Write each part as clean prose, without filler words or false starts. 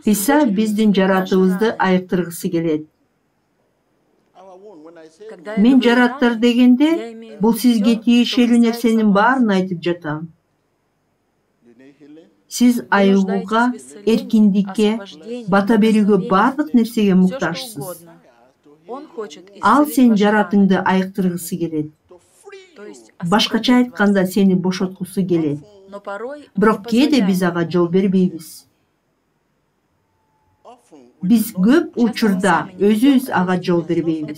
Иса биздин жаратыбызды айыктыргысы келет. Мен жараттар дегенде, бул сизге тиешелүү нерсенин баарын айтып жатам. Сиз айыгууга, эркиндикке, бата берүүгө бардык нерсеге муктажсыз. Ал сен жаратыңды айыктыргысы келет. Башкача айтканда сени бошоткусу келет. Бирок кээде биз ага жол бербейбиз. Биз көп учурда өзүбүз ага жол бербейбиз.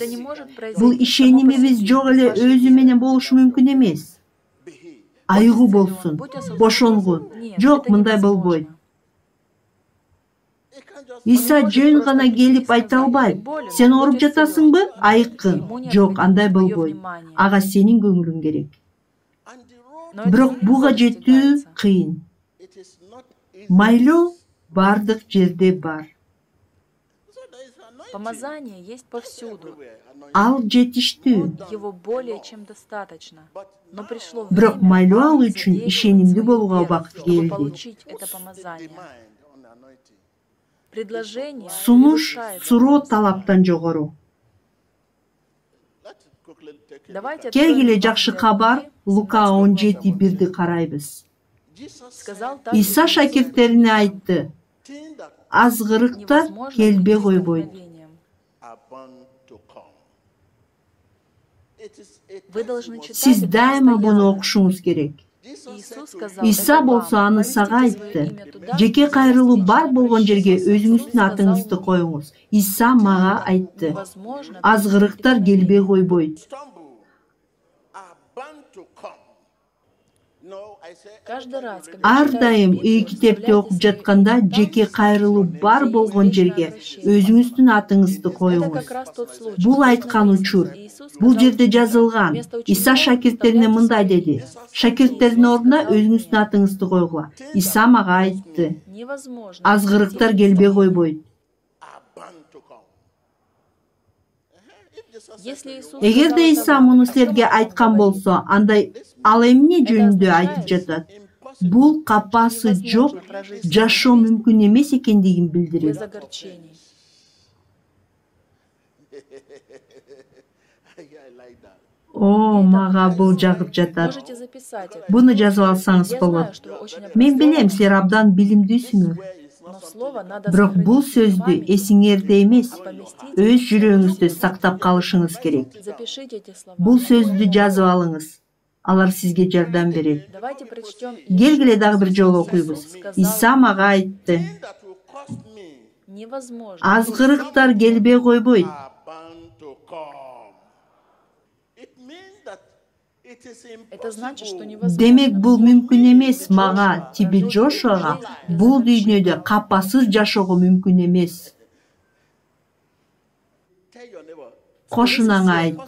Бул ишенимибиз жок эле өзү менен болушу мүмкүн эмес. Айыгуу болсун, бошонгун. Жок, мындай болбойт. Иса жөн гана келип айта албайт. Сен ооруп жатасыңбы? Айыккын. Жок, андай болбойт. Ага сенин көңүлүң керек. Бирок буга жетүү кыйын. Майлоо бардык жерде бар. Помазание есть повсюду. Ал жетиштүү. Его более чем достаточно. Но пришло Бирок время майлоо алуу вам үчүн иметь ишенимдүү болууга веру, убакыт чтобы келди. получить это помазание. Предложение Сунуш превышает суроо запрос. талаптан жогору. Давайте Келгиле откроем жакшы Евангелие кабар от Лука Луки, 17:1 карайбыз. сказал так Иса Иисус шакирттерине айтты: азгырыктар невозможно келбей быть койбойт. вдохновением. Вы должны читать Сиз это дайыма буну постоянно. окушуңуз керек. Иисус сказал Иса это болсо вам. аны Поместите сага свое айтты. имя туда, Жеке где кайрылуу есть бар личное болгон жерге прощение. өзүңүздүн Иисус атыңызды сказал мне, коюңуз. Иса мага айтты: невозможно азгырыктар келбей койбойт. Каждый раз, когда Ар читаете дайым Библию, үй китепти вставляйте окуп свои жатканда имена жеке там, кайрылуу бар где болгон есть жерге вечное прощение. өзүңүздүн атыңызды Это коюңуз. как раз тот случай. Бул Здесь айткан написано, учур. Иисус Бул сказал жерде ученикам, жазылган. вместо Иса учеников шакирттерине вставляйте мындай свои деди: имена. шакирттердин Иисус ордуна сказал өзүңүздүн мне, атыңызды койгула. Иса мага айтты: невозможно азгырыктар найти келбей вдохновение. койбойт. Если Иисус Эгерде сказал это Иса вам, муну о чем силерге он вам айткан говорит? болсо, андай ал эмне Это жөнүндө означает, айтып жатат? что Бул капасы жок, невозможно прожить жашоо свою жизнь мүмкүн эмес экендигин без билдирет. огорчений. О, мага бул жагып жатат. Можете записать это. Буну жазып алсаңыз Я болот. знаю, что вы очень Мен билем, образованны, силер абдан билимдүүсүңөр. но слово надо Бирок бул сохранить не в сөздү памяти, эсиңерде эмес, а поместите өз в жүрөгүңүздө сердце. сактап калышыңыз керек. Запишите эти слова. Бул Они сөздү помогут. жазып алыңыз. Алар сизге жардам берет. Давайте прочтем Келгиле еще дагы бир раз. жолу Иисус окуйбуз. сказал, Иса мага айтты: невозможно. азгырыктар келбей койбойт. Это значит, что невозможно. Демек бул мүмкүн эмес мага, Тиби Джошуага, бул дүйнөдө капасыз жашоого мүмкүн эмес. Кошунаңа айт: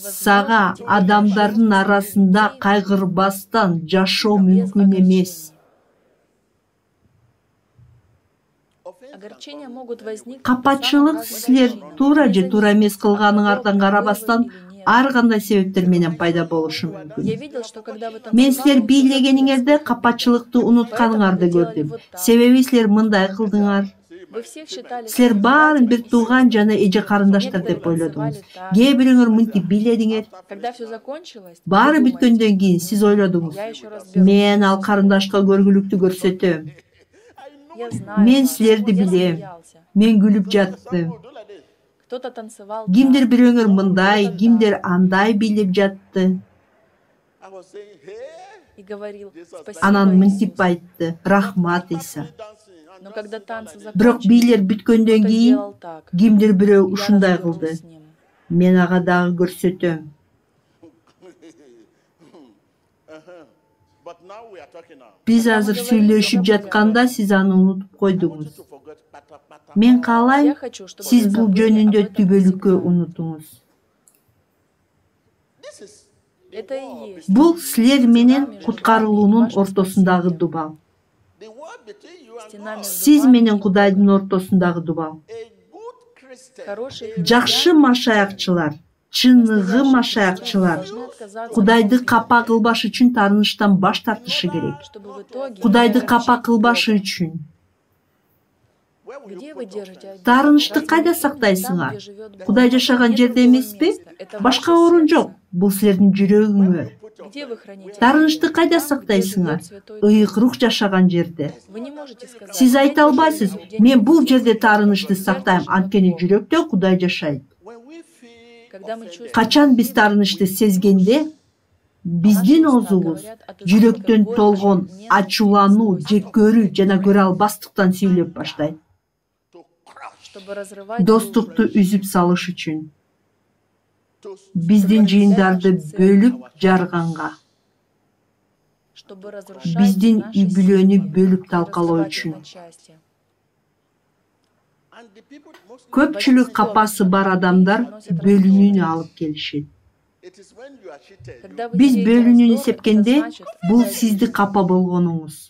сага адамдардын арасында кайгырбастан жашоо мүмкүн эмес. Огорчения могут возникнуть. Капачылык силер туура же туура эмес кылганыңардан карабастан ар кандай себептер менен пайда болушу мүмкүн. Я видел, что когда вы Мен силер танцевали, бийлегениңерде капачылыкты унутканыңарды көрдүм. Себеби силер мындай кылдыңар. вы все считали Силер себя баарын бир братьями и тууган сестрами. жана эже карындаштар деп ойлодуңуз. Кээ бирөөңөр мынтип бийледиңер. Когда все закончилось, Баары вы думаете, бүткөндөн кийин сиз ойлодуңуз: я еще разберусь. мен ал карындашка көргүлүктү көрсөтөм. Я знаю, Мен вас. силерди Я билем. смеялся. Мен күлүп жаттым. Кто-то танцевал Кимдир так, бирөөңөр мындай, кто-то кимдир так. андай бийлеп жатты. И говорил, спасибо, Анан Иисус. мынтип айтты: рахмат Иса. Но когда танцы Бирок закончились, бийлер бүткөндөн кто-то кийин сделал так. кимдир бирөө Я ушундай разберусь кылды. с ним. Мен ага дагы көрсөтөм. Биз азыр сүйлөшүп жатканда сиз аны унутуп койдуңуз. Мен Я каалайм, хочу, чтобы сиз вы бул забыли жөнүндө об этом түбөлүккө навсегда. унутуңуз. Это и есть. Бул силер менен Стена между куткарылуунун вами и вашим ортосундагы спасением. дубал. Стена между Сиз вами менен и Кудайдын Богом. ортосундагы дубал. Хорошие Жакшы христиане машаякчылар чыныгы машаякчылар Кудайды капа кылбаш үчүн таарынычтан баш тартышы керек. Кудайды капа кылбашы үчүн. Таарынычты кайда сактайсыңар? Кудай жашаган жерде эмеспи? Башка орун жок. Бул силердин жүрөгүңөр. Таарынычты кайда сактайсыңар? Ыйык рух жашаган жерде. Сиз айта албайсыз, мен бул жерде таарынычты сактайм, анткени жүрөктө Кудай жашайт. Качан биз таарынычты сезгенде, биздин оозубуз жүрөктөн толгон ачуулануу же көрүү жана көрө албастыктан сүйлөп баштайт. Достукту үзүп салыш үчүн. Биздин жыйындарды бөлүп жарганга. Биздин үй-бүлөнү бөлүп талкалоо үчүн. Көпчүлүк капасы бар адамдар бөлүнүүнү алып келишет. Биз бөлүнүүнү сепкенде, бул сизди капа болгонуңуз.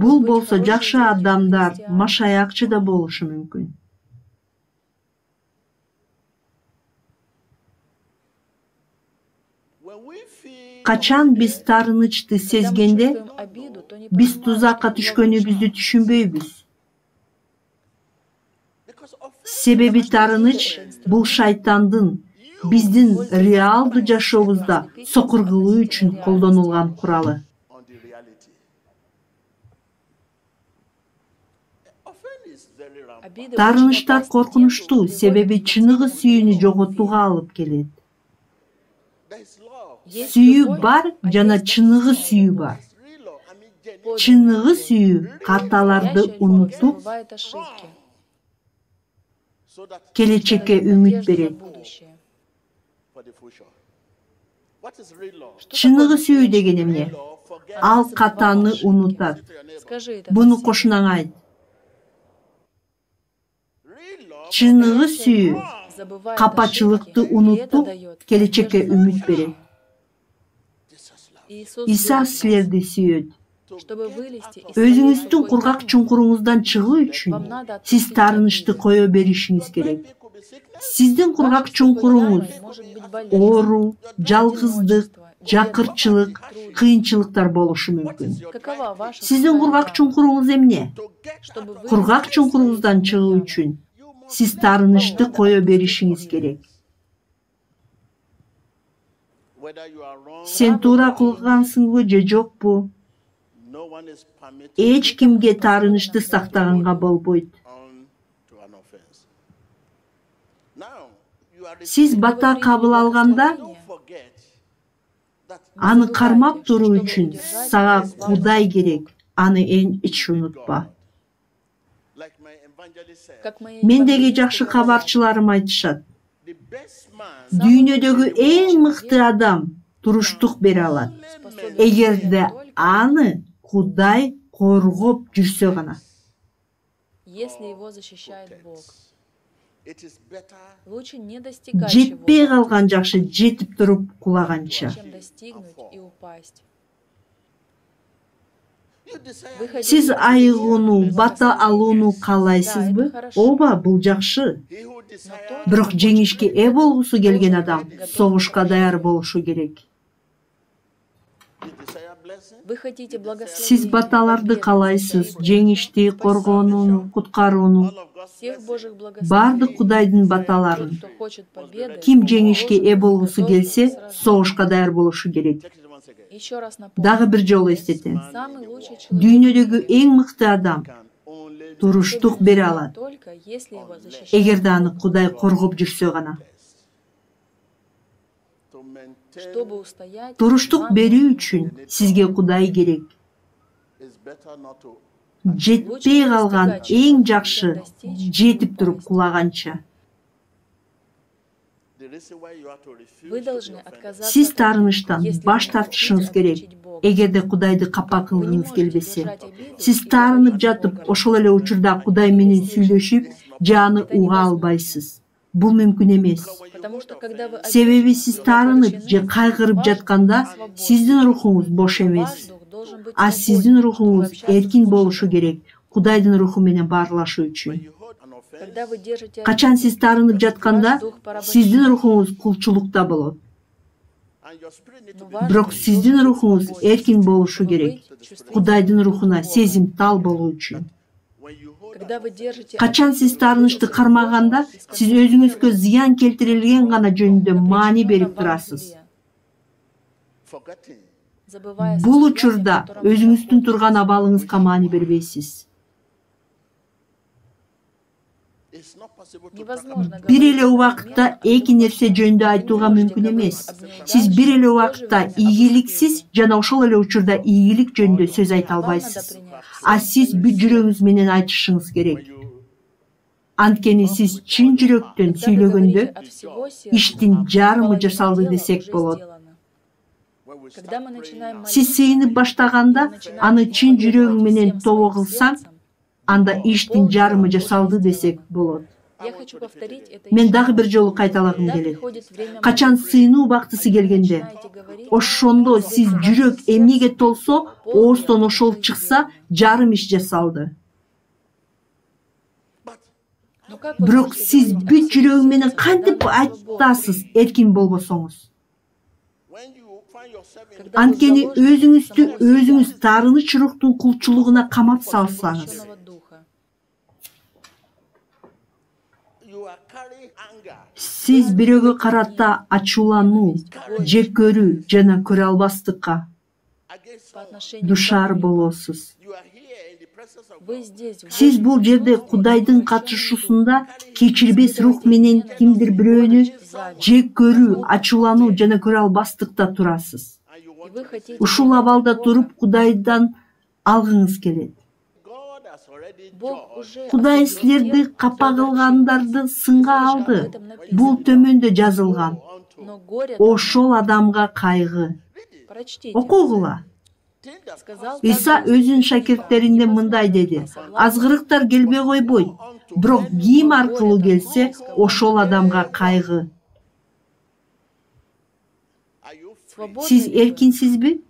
Бул болсо жакшы адамдар, машаякчы да болушу мүмкүн. Качан биз таарынычты сезгенде, биз тузакка түшкөнүбүздү түшүнбөйбүз. Себеби таарыныч бул шайтандын биздин реалдуу жашообузда сокур кылуу үчүн колдонулган куралы. Таарынычтар коркунучтуу, себеби чыныгы сүйүүнү жоготууга алып келет. Сүйүү бар жана чыныгы сүйүү бар. Чыныгы сүйүү каталарды унутуп, келечекке үмүт берет. Чыныгы сүйүү деген эмне? Ал катаны унутат. Буну кошунаңа айт. Чыныгы сүйүү капачылыкты унутуп, келечекке үмүт берет. Иса силерди сүйөт. Өзүңүздүн кургак чуңкуруңуздан чыгуу үчүн сиз таарынычты кое беришиңиз керек. Сиздин кургак чуңкуруңуз оору, жалгыздык, жакырчылык, кыйынчылыктар болушу мүмкүн. Сиздин кургак чуңкуруңуз эмне? Кургак чуңкуруңуздан чыгуу үчүн сиз таарынычты кое беришиңиз керек. Сен туура кылгансыңбы же жокпу? Эч кимге таарынычты сактаганга болбойт. Сиз бата кабыл алганда, аны кармап туруу үчүн сага Кудай керек. Аны эч унутпа. Мендеги жакшы кабарчыларым айтышат. Дүйнөдөгү эң мыкты адам туруштук бере алат. Эгерде аны Кудай коргоп жүрсө гана. Жетпей калган жакшы жетип туруп кулаганча. Сиз айыгууну, бата алууну каалайсызбы? Ооба, бул жакшы. Бирок жеңишке ээ болгусу келген адам согушка даяр болушу керек. Сиз баталарды каалайсыз, жеңишти, коргонууну, куткарууну. Бардык Кудайдын баталарын. Ким жеңишке ээ болгусу келсе, согушка даяр болушу керек. Дагы бир жолу эстетем. Дүйнөдөгү эң мыкты адам туруштук бере алат. Эгерде аны Кудай коргоп жүрсө гана. Туруштук берүү үчүн сизге Кудай керек. Жетпей калган эң жакшы жетип туруп кулаганча. Сиз таарынычтан баш тартышыңыз керек. Эгерде Кудайды капа кылгыңыз келбесе, сиз таарынып жатып, ошол эле учурда Кудай менен сүйлөшүп, же аны уга албайсыз. Бул мүмкүн эмес. Себеби сиз таарынып же кайгырып жатканда, сиздин рухуңуз бош эмес. А сиздин рухуңуз эркин болушу керек, Кудайдын руху менен баарлашуу үчүн. Когда вы держите Качан сиз тарынып жатканда, сиздин рухуңуз кулчулукта болот. Бирок сиздин рухуңуз эркин болушу керек. Кудайдын рухуна сезимтал болуу үчүн. Когда вы держите Качан сиз тарынышты кармаганда, сиз өзүңүзгө зыян келтирилген гана жөнүндө маани берип турасыз. Бул учурда өзүңүздүн турган абалыңызга маани бербейсиз. Бир эле убакытта эки нерсе жөнүндө айтууга мүмкүн эмес. Сиз бир эле убакытта ийгиликсиз жана ошол эле учурда ийгилик жөнүндө сөз айта албайсыз. А сиз бүт жүрөгүңүз менен айтышыңыз керек. Анткени сиз чын жүрөктөн сүйлөгөндө иштин жарымы жасалды десек болот. Сиз сыйынып баштаганда, аны чын жүрөгүң менен тобо кылсаң, анда иштин жарымы жасалды десек болот. Мен дагы бир жолу кайталагым келет. Качан сыйынуу убактысы келгенде, ошондо сиз жүрөк эмнеге толсо, ооздон ошол чыкса, жарым иш жасалды. Бирок сиз бүт жүрөгүң менен кантип айтасыз, эркин болбосоңуз? Анткени өзүңүз тарыныч рухтун кулчулугуна камап салсаңыз, сиз бирөөгө карата ачуулануу, жек көрүү жана көрө албастыкка душар болосуз. Сиз бул жерде Кудайдын катышуусунда кечирбес рух менен кимдир бирөөнү жек көрүү, ачуулануу жана көрө албастыкта турасыз. Ушул абалда туруп Кудайдан алгыңыз келет. Кудай силерди капа кылгандарды сынга алды. Бул төмөндө жазылган. Ошол адамга кайгы. Окугула. Иса өзүнүн шакирттерине мындай деди: азгырыктар келбей койбойт, бирок ким аркылуу келсе, ошол адамга кайгы. Сиз эркинсизби?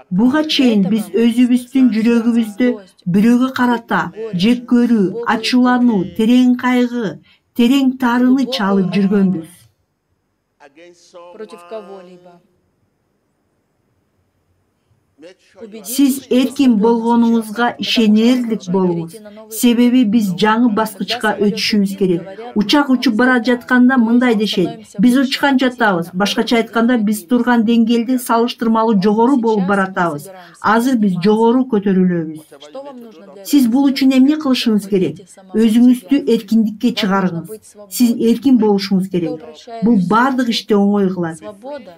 Буга чейин биз өзүбүздүн жүрөгүбүздө бирөөгө карата жек көрүү, ачуулануу, терең кайгы, терең тарыныч алып жүргөнбүз. против кого-либо. Сиз эркин болгонуңузга ишенерлик болуңуз. Себеби биз жаңы баскычка өтүшүбүз керек. Учак учуп бара жатканда мындай дешет: биз учкан жатабыз. Башкача айтканда, биз турган деңгээлде салыштырмалуу жогору болуп баратабыз. Азыр биз жогору көтөрүлөбүз. Сиз бул үчүн эмне кылышыңыз керек? Өзүңүздү эркиндикке чыгарыңыз. Сиз эркин болушуңуз керек. Бул бардык ишти оңой кылат.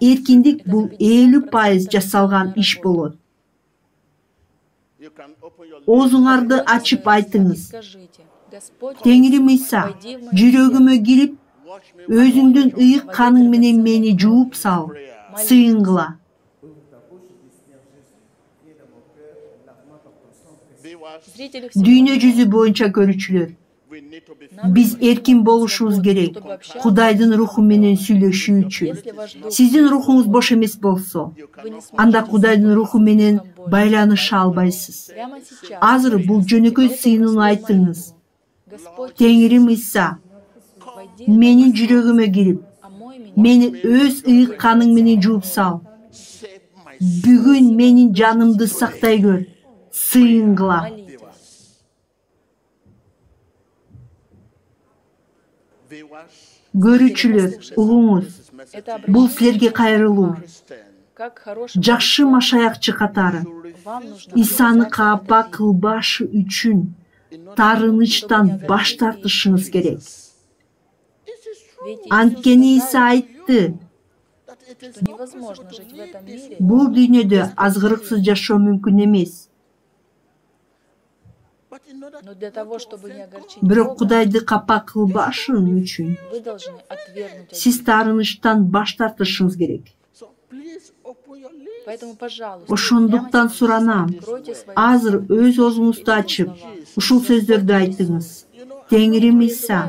Эркиндик бул 50% жасалган иш болот. Оозуңарды ачып айтыңыз: Теңирим Иса, жүрөгүмө кирип, өзүңдүн ыйык каның менен мени жууп сал, сыйынгыла. Дүйнө жүзү боюнча көрүүчүлөр, биз эркин болушубуз керек, Кудайдын руху менен сүйлөшүү үчүн. Сиздин рухуңуз бош эмес болсо, анда Кудайдын руху менен байланыша албайсыз. Азыр бул жөнөкөй сыйынууну айтыңыз: Теңирим Иса, менин жүрөгүмө кирип, мени өз ыйык каның менен жууп сал. Бүгүн менин жанымды сактай көр, сыйынгыла. Көрүүчүлөр, угуңуз, бул силерге кайрылуу. Жакшы машаякчы катары Исаны капа кылбашы үчүн тарынычтан баш тартышыңыз керек. Анткени Иса айтты: бул дүйнөдө азгырыксыз жашоо мүмкүн эмес. Бирок Кудайды капа кылбашың үчүн сиз тарынычтан баш тартышыңыз керек. Ошондуктан суранам, азыр өз оозуңузду ачып, ушул сөздөрдү айтыңыз: Теңирим Иса,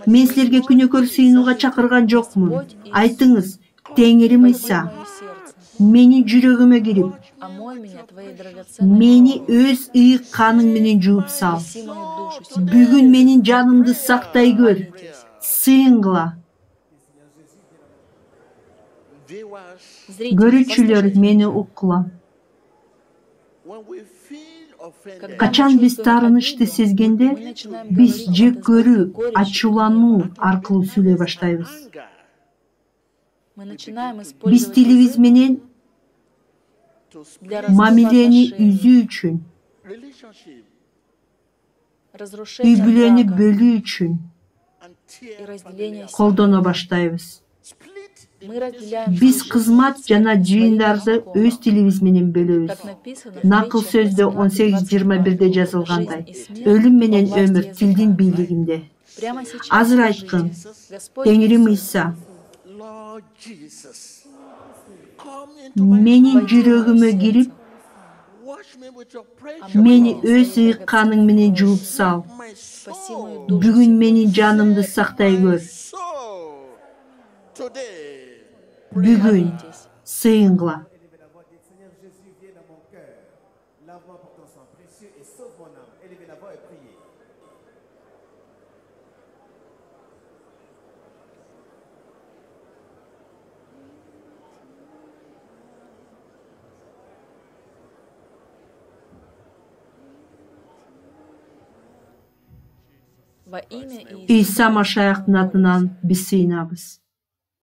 мен силерге күнөөкөр сыйынууга чакырган жокмун. Айтыңыз: Теңирим Иса, менин жүрөгүмө кирип, омой меня твоей драгоценной Мени кровью. өз ыйык каның менен жууп сал. Спаси мою душу сегодня. Бүгүн менин жанымды сактай көр. Сыйынгыла. Зрители, Көрүүчүлөр послушайте. мени уккула. Когда Качан мы биз чувствуем тарынычты обиду, сезгенде, мы начинаем биз говорить жек от көрүү, избытка горечи и ачуулануу гнева. аркылуу сүйлөй баштайбыз. Мы начинаем Биз использовать тилибиз язык менен для разрыва мамилени отношений, үзүү үчүн, разрушения үй-бүлөнү брака бөлүү үчүн и разделения колдоно семьи. баштайбыз. Мы разделяем Биз случаи кызмат церкви жана своим жыйындарды языком. өз тилибиз менен бөлөбүз. Как написано в Накыл притчах сөздө 18:21 жазылгандай, 18:22. Жизнь и смерть өлүм менен во власти өмүр языка. тилдин бийлигинде. Прямо сейчас Азыр скажите, айткын, Господь Теңирим Иисус, Иса, менин войди в жүрөгүмө мое кирип, сердце, мени омой меня өз своей ыйык каның менен жууп сал. спаси мою душу Бүгүн сегодня. менин жанымды сактай көр. Бүгүн Молитесь. сыйынгыла. Élevé la voix, dites Seigneur Jésus, viens dans mon cœur. Lave-moi pour ton sang précieux et sauve mon âme. Élevez la voix et priez. Во имя Иисуса. Иса Машаяктын атынан биз сыйынабыз.